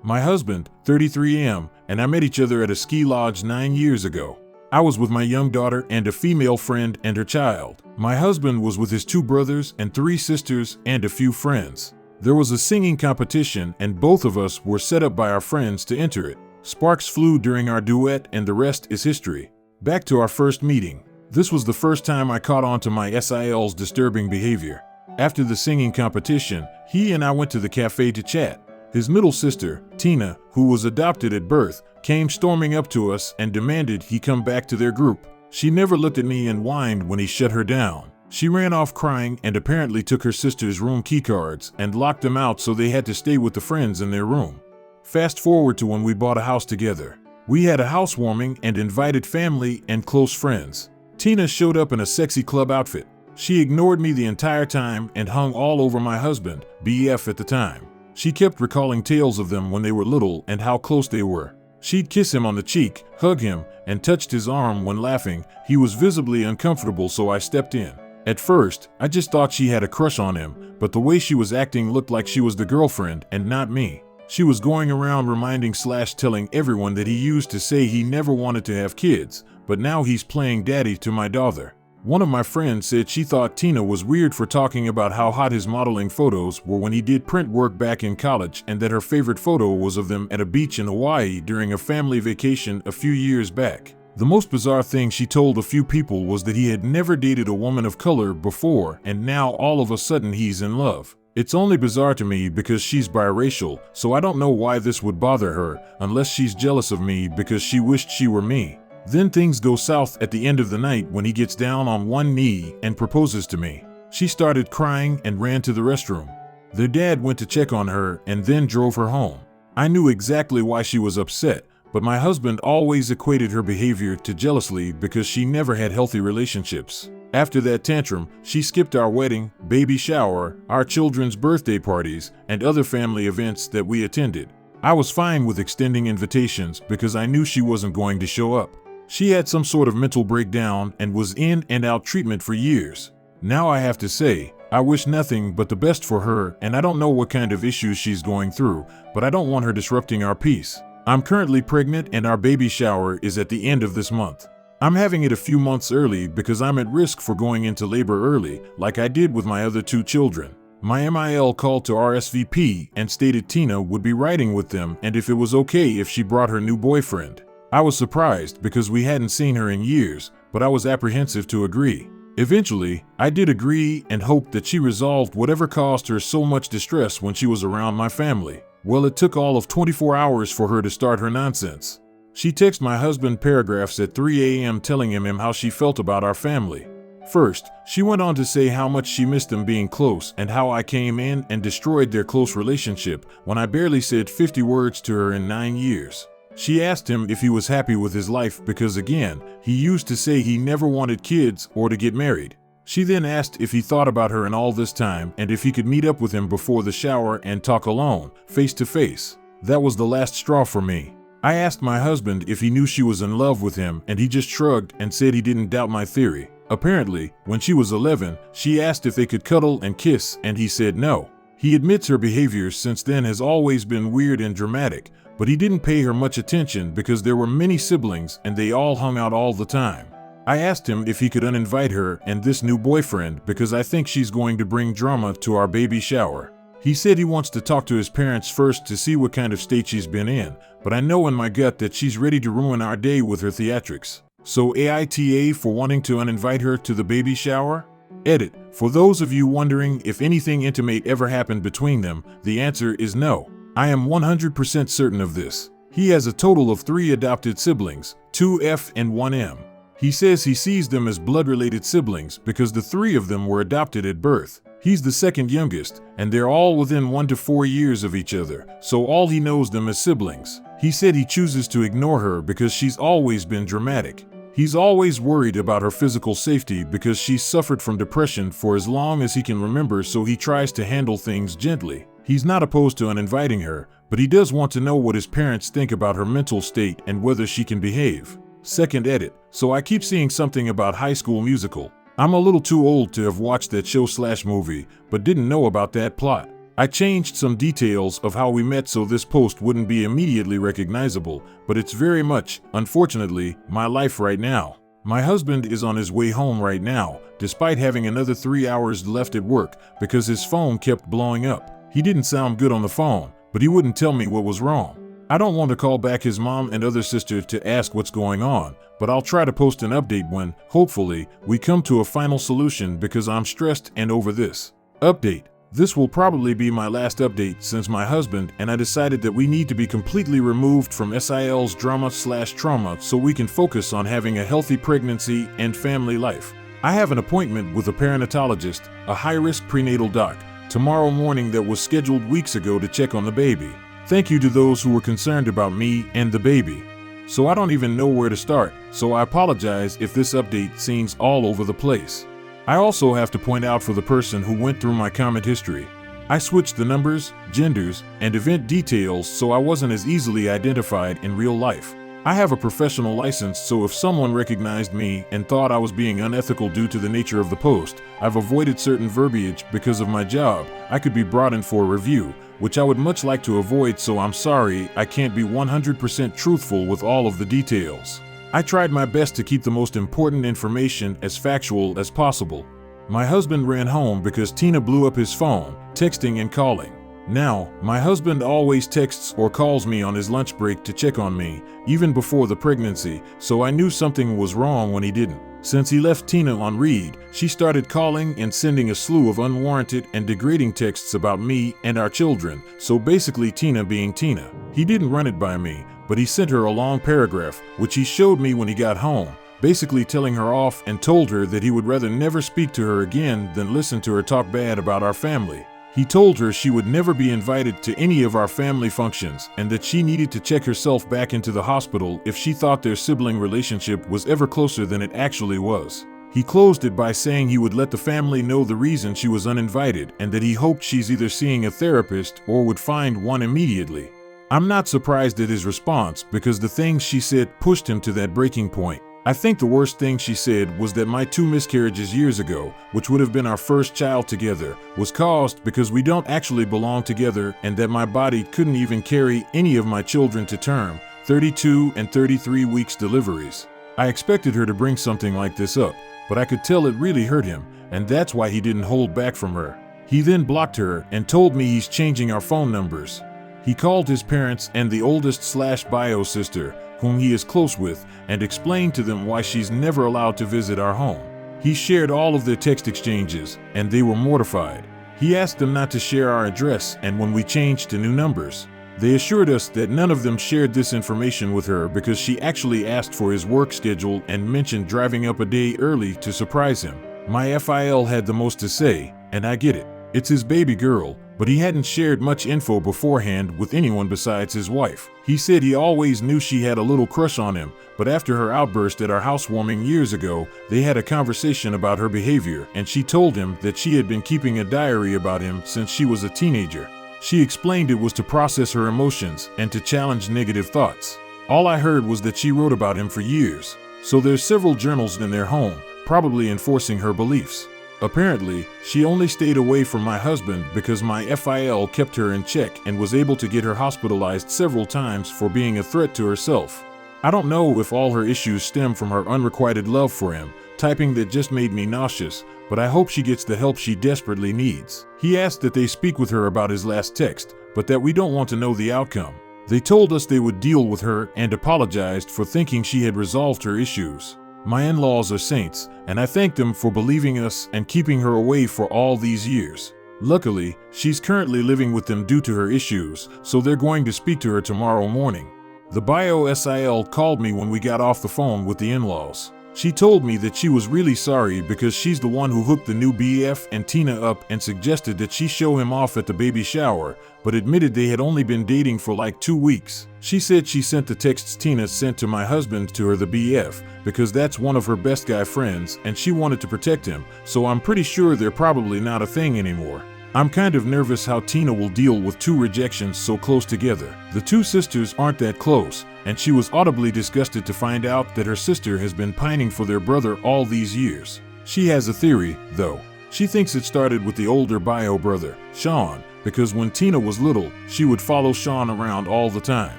My husband, 33 and I met each other at a ski lodge 9 years ago. I was with my young daughter and a female friend and her child. My husband was with his 2 brothers and 3 sisters and a few friends. There was a singing competition and both of us were set up by our friends to enter it. Sparks flew during our duet and the rest is history. Back to our first meeting. This was the first time I caught on to my SIL's disturbing behavior. After the singing competition, he and I went to the cafe to chat. His middle sister, Tina, who was adopted at birth, came storming up to us and demanded he come back to their group. She never looked at me and whined when he shut her down. She ran off crying and apparently took her sister's room keycards and locked them out so they had to stay with the friends in their room. Fast forward to when we bought a house together. We had a housewarming and invited family and close friends. Tina showed up in a sexy club outfit. She ignored me the entire time and hung all over my husband, BF at the time. She kept recalling tales of them when they were little and how close they were. She'd kiss him on the cheek, hug him, and touched his arm when laughing. He was visibly uncomfortable, so I stepped in. At first, I just thought she had a crush on him, but the way she was acting looked like she was the girlfriend and not me. She was going around reminding/telling everyone that he used to say he never wanted to have kids, but now he's playing daddy to my daughter. One of my friends said she thought Tina was weird for talking about how hot his modeling photos were when he did print work back in college and that her favorite photo was of them at a beach in Hawaii during a family vacation a few years back. The most bizarre thing she told a few people was that he had never dated a woman of color before and now all of a sudden he's in love. It's only bizarre to me because she's biracial, so I don't know why this would bother her unless she's jealous of me because she wished she were me. Then things go south at the end of the night when he gets down on one knee and proposes to me. She started crying and ran to the restroom. Their dad went to check on her and then drove her home. I knew exactly why she was upset, but my husband always equated her behavior to jealousy because she never had healthy relationships. After that tantrum, she skipped our wedding, baby shower, our children's birthday parties, and other family events that we attended. I was fine with extending invitations because I knew she wasn't going to show up. She had some sort of mental breakdown and was in and out treatment for years. Now I have to say, I wish nothing but the best for her, and I don't know what kind of issues she's going through, but I don't want her disrupting our peace. I'm currently pregnant and our baby shower is at the end of this month. I'm having it a few months early because I'm at risk for going into labor early, like I did with my other 2 children. My MIL called to RSVP and stated Tina would be riding with them and if it was okay if she brought her new boyfriend. I was surprised because we hadn't seen her in years, but I was apprehensive to agree. Eventually, I did agree and hoped that she resolved whatever caused her so much distress when she was around my family. Well, it took all of 24 hours for her to start her nonsense. She texted my husband paragraphs at 3 a.m. telling him how she felt about our family. First, she went on to say how much she missed them being close and how I came in and destroyed their close relationship when I barely said 50 words to her in 9 years. She asked him if he was happy with his life because again, he used to say he never wanted kids or to get married. She then asked if he thought about her in all this time and if he could meet up with him before the shower and talk alone, face to face. That was the last straw for me. I asked my husband if he knew she was in love with him and he just shrugged and said he didn't doubt my theory. Apparently, when she was 11, she asked if they could cuddle and kiss and he said no. He admits her behavior since then has always been weird and dramatic, but he didn't pay her much attention because there were many siblings and they all hung out all the time. I asked him if he could uninvite her and this new boyfriend because I think she's going to bring drama to our baby shower. He said he wants to talk to his parents first to see what kind of state she's been in, but I know in my gut that she's ready to ruin our day with her theatrics. So AITA for wanting to uninvite her to the baby shower? Edit. For those of you wondering if anything intimate ever happened between them, the answer is no. I am 100% certain of this. He has a total of 3 adopted siblings, 2 F and 1 M. He says he sees them as blood-related siblings because the 3 of them were adopted at birth. He's the second youngest, and they're all within 1 to 4 years of each other, so all he knows them as siblings. He said he chooses to ignore her because she's always been dramatic. He's always worried about her physical safety because she's suffered from depression for as long as he can remember, so he tries to handle things gently. He's not opposed to uninviting her, but he does want to know what his parents think about her mental state and whether she can behave. Second edit. So I keep seeing something about High School Musical. I'm a little too old to have watched that show/movie, but didn't know about that plot. I changed some details of how we met so this post wouldn't be immediately recognizable, but it's very much, unfortunately, my life right now. My husband is on his way home right now, despite having another 3 hours left at work because his phone kept blowing up. He didn't sound good on the phone, but he wouldn't tell me what was wrong. I don't want to call back his mom and other sister to ask what's going on, but I'll try to post an update when, hopefully, we come to a final solution because I'm stressed and over this. Update. This will probably be my last update since my husband and I decided that we need to be completely removed from SIL's drama/trauma so we can focus on having a healthy pregnancy and family life. I have an appointment with a perinatologist, a high-risk prenatal doc, tomorrow morning that was scheduled weeks ago to check on the baby. Thank you to those who were concerned about me and the baby. So I don't even know where to start, so I apologize if this update seems all over the place. I also have to point out for the person who went through my comment history. I switched the numbers, genders, and event details so I wasn't as easily identified in real life. I have a professional license, so if someone recognized me and thought I was being unethical due to the nature of the post, I've avoided certain verbiage because of my job. I could be brought in for a review, which I would much like to avoid, so I'm sorry I can't be 100% truthful with all of the details. I tried my best to keep the most important information as factual as possible. My husband ran home because Tina blew up his phone, texting and calling. Now, my husband always texts or calls me on his lunch break to check on me, even before the pregnancy, so I knew something was wrong when he didn't. Since he left Tina on read, she started calling and sending a slew of unwarranted and degrading texts about me and our children, so basically Tina being Tina. He didn't run it by me, but he sent her a long paragraph, which he showed me when he got home, basically telling her off and told her that he would rather never speak to her again than listen to her talk bad about our family. He told her she would never be invited to any of our family functions and that she needed to check herself back into the hospital if she thought their sibling relationship was ever closer than it actually was. He closed it by saying he would let the family know the reason she was uninvited and that he hoped she's either seeing a therapist or would find one immediately. I'm not surprised at his response because the things she said pushed him to that breaking point. I think the worst thing she said was that my 2 miscarriages years ago, which would have been our first child together, was caused because we don't actually belong together and that my body couldn't even carry any of my children to term, 32 and 33 weeks deliveries. I expected her to bring something like this up, but I could tell it really hurt him, and that's why he didn't hold back from her. He then blocked her and told me he's changing our phone numbers. He called his parents and the oldest/bio sister, whom he is close with, and explained to them why she's never allowed to visit our home. He shared all of their text exchanges, and they were mortified. He asked them not to share our address and when we changed to new numbers. They assured us that none of them shared this information with her because she actually asked for his work schedule and mentioned driving up a day early to surprise him. My FIL had the most to say, and I get it. It's his baby girl, but he hadn't shared much info beforehand with anyone besides his wife. He said he always knew she had a little crush on him, but after her outburst at our housewarming years ago, they had a conversation about her behavior, and she told him that she had been keeping a diary about him since she was a teenager. She explained it was to process her emotions and to challenge negative thoughts. All I heard was that she wrote about him for years. So there's several journals in their home, probably enforcing her beliefs. Apparently, she only stayed away from my husband because my FIL kept her in check and was able to get her hospitalized several times for being a threat to herself. I don't know if all her issues stem from her unrequited love for him, typing that just made me nauseous, but I hope she gets the help she desperately needs. He asked that they speak with her about his last text, but that we don't want to know the outcome. They told us they would deal with her and apologized for thinking she had resolved her issues. My in-laws are saints, and I thank them for believing us and keeping her away for all these years. Luckily, she's currently living with them due to her issues, so they're going to speak to her tomorrow morning. The bio-SIL called me when we got off the phone with the in-laws. She told me that she was really sorry because she's the one who hooked the new BF and Tina up and suggested that she show him off at the baby shower, but admitted they had only been dating for like 2 weeks. She said she sent the texts Tina sent to my husband to her, the BF, because that's one of her best guy friends and she wanted to protect him, so I'm pretty sure they're probably not a thing anymore. I'm kind of nervous how Tina will deal with 2 rejections so close together. The 2 sisters aren't that close, and she was audibly disgusted to find out that her sister has been pining for their brother all these years. She has a theory, though. She thinks it started with the older bio brother, Sean, because when Tina was little, she would follow Sean around all the time.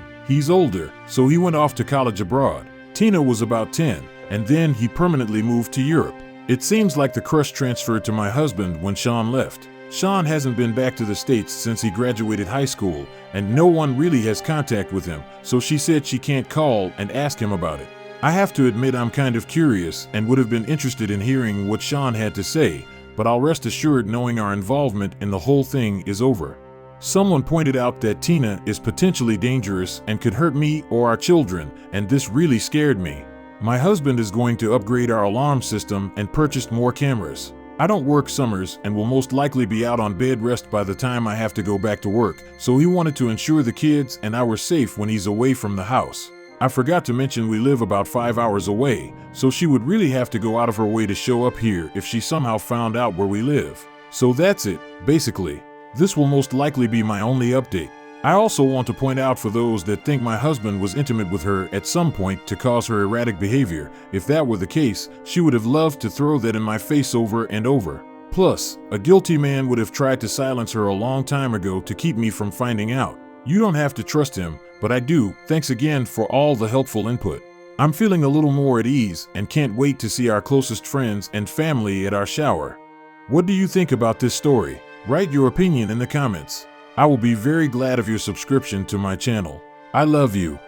He's older, so he went off to college abroad. Tina was about 10, and then he permanently moved to Europe. It seems like the crush transferred to my husband when Sean left. Sean hasn't been back to the States since he graduated high school, and no one really has contact with him, so she said she can't call and ask him about it. I have to admit I'm kind of curious and would have been interested in hearing what Sean had to say, but I'll rest assured knowing our involvement in the whole thing is over. Someone pointed out that Tina is potentially dangerous and could hurt me or our children, and this really scared me. My husband is going to upgrade our alarm system and purchased more cameras. I don't work summers and will most likely be out on bed rest by the time I have to go back to work, so he wanted to ensure the kids and I were safe when he's away from the house. I forgot to mention we live about 5 hours away, so she would really have to go out of her way to show up here if she somehow found out where we live. So that's it, basically. This will most likely be my only update. I also want to point out for those that think my husband was intimate with her at some point to cause her erratic behavior, if that were the case, she would have loved to throw that in my face over and over. Plus, a guilty man would have tried to silence her a long time ago to keep me from finding out. You don't have to trust him, but I do. Thanks again for all the helpful input. I'm feeling a little more at ease and can't wait to see our closest friends and family at our shower. What do you think about this story? Write your opinion in the comments. I will be very glad of your subscription to my channel. I love you.